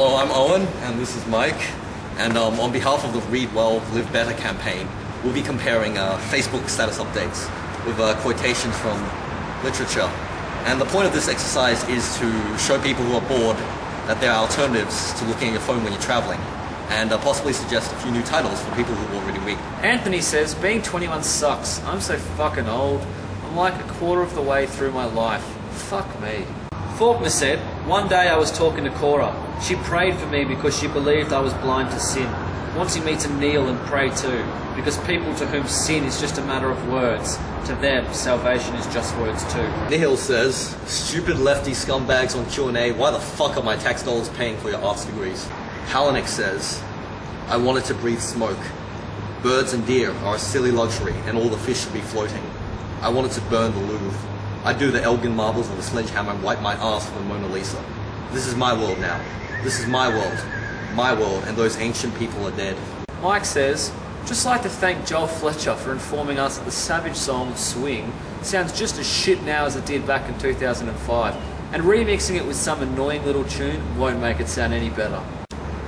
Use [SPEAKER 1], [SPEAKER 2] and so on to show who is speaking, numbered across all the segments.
[SPEAKER 1] Hello, I'm Owen, and this is Mike. And on behalf of the Read Well, Live Better campaign, we'll be comparing Facebook status updates with quotations from literature. And the point of this exercise is to show people who are bored that there are alternatives to looking at your phone when you're traveling, and possibly suggest a few new titles for people who already read.
[SPEAKER 2] Anthony says, being 21 sucks. I'm so fucking old. I'm like a quarter of the way through my life. Fuck me. Faulkner said, one day I was talking to Cora. She prayed for me because she believed I was blind to sin, wanting me to kneel and pray too, because people to whom sin is just a matter of words, to them salvation is just words too.
[SPEAKER 1] Nihil says, stupid lefty scumbags on Q&A, why the fuck are my tax dollars paying for your arts degrees? Palahniuk says, I wanted to breathe smoke. Birds and deer are a silly luxury and all the fish should be floating. I wanted to burn the Louvre. I'd do the Elgin marbles with a sledgehammer and wipe my ass for the Mona Lisa. This is my world now. This is my world, and those ancient people are dead.
[SPEAKER 2] Mike says, just like to thank Joel Fletcher for informing us that the Savage song Swing sounds just as shit now as it did back in 2005, and remixing it with some annoying little tune won't make it sound any better.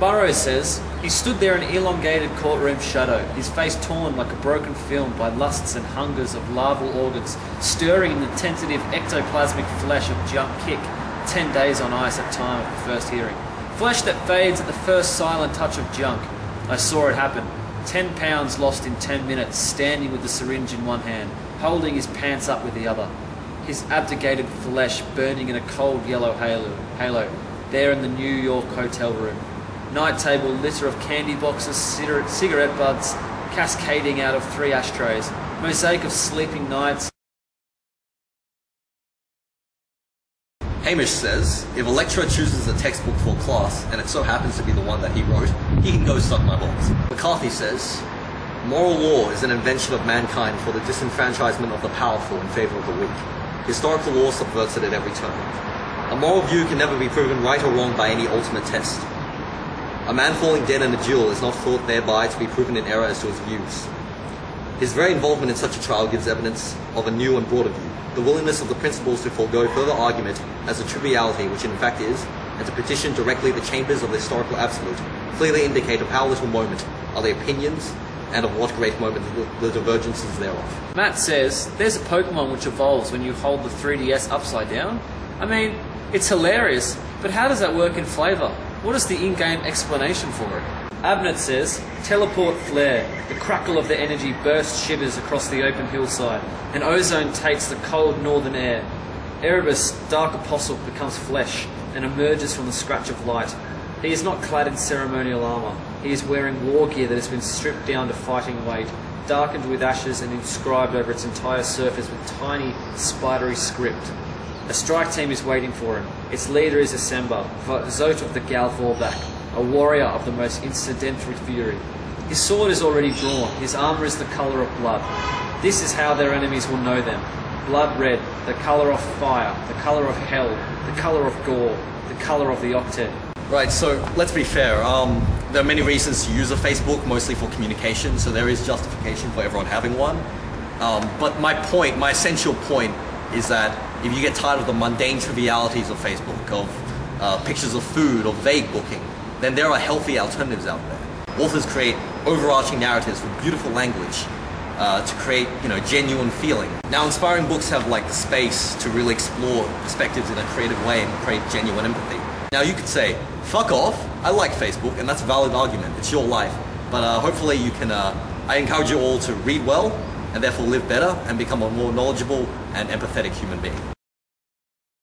[SPEAKER 2] Burroughs says, he stood there in elongated courtroom shadow, his face torn like a broken film by lusts and hungers of larval organs, stirring in the tentative ectoplasmic flesh of junk kick, 10 days on ice at time of the first hearing. Flesh that fades at the first silent touch of junk. I saw it happen. 10 pounds lost in 10 minutes, standing with the syringe in one hand, holding his pants up with the other. His abdicated flesh burning in a cold yellow halo, there in the New York hotel room. Night table litter of candy boxes, cigarette butts, cascading out of 3 ashtrays. Mosaic of sleeping nights.
[SPEAKER 1] Hamish says, if a lecturer chooses a textbook for a class, and it so happens to be the one that he wrote, he can go suck my balls. McCarthy says, moral law is an invention of mankind for the disenfranchisement of the powerful in favor of the weak. Historical law subverts it at every turn. A moral view can never be proven right or wrong by any ultimate test. A man falling dead in a duel is not thought thereby to be proven in error as to his views. His very involvement in such a trial gives evidence of a new and broader view, the willingness of the principals to forego further argument as a triviality, which in fact is, and to petition directly the chambers of the historical absolute, clearly indicate of how little moment are the opinions, and of what great moment the divergences thereof.
[SPEAKER 2] Matt says, there's a Pokemon which evolves when you hold the 3DS upside down. I mean, it's hilarious, but how does that work in flavour? What is the in-game explanation for it? Abnett says, teleport flare. The crackle of the energy bursts shivers across the open hillside, and ozone takes the cold northern air. Erebus, dark apostle, becomes flesh, and emerges from the scratch of light. He is not clad in ceremonial armour. He is wearing war gear that has been stripped down to fighting weight, darkened with ashes and inscribed over its entire surface with tiny, spidery script. A strike team is waiting for him. Its leader is Asemba, Zote of the Gal Vorback, a warrior of the most incidentary fury. His sword is already drawn, his armour is the colour of blood. This is how their enemies will know them. Blood red, the colour of fire, the colour of hell, the colour of gore, the colour of the octet.
[SPEAKER 1] Right, so let's be fair. There are many reasons to use a Facebook, mostly for communication, so there is justification for everyone having one. But my essential point is that if you get tired of the mundane trivialities of Facebook, of pictures of food, or vague booking, then there are healthy alternatives out there. Authors create overarching narratives with beautiful language to create, genuine feeling. Now, inspiring books have the space to really explore perspectives in a creative way and create genuine empathy. Now, you could say, fuck off, I like Facebook, and that's a valid argument, it's your life. But hopefully you can, I encourage you all to read well, and therefore live better, and become a more knowledgeable and empathetic human being.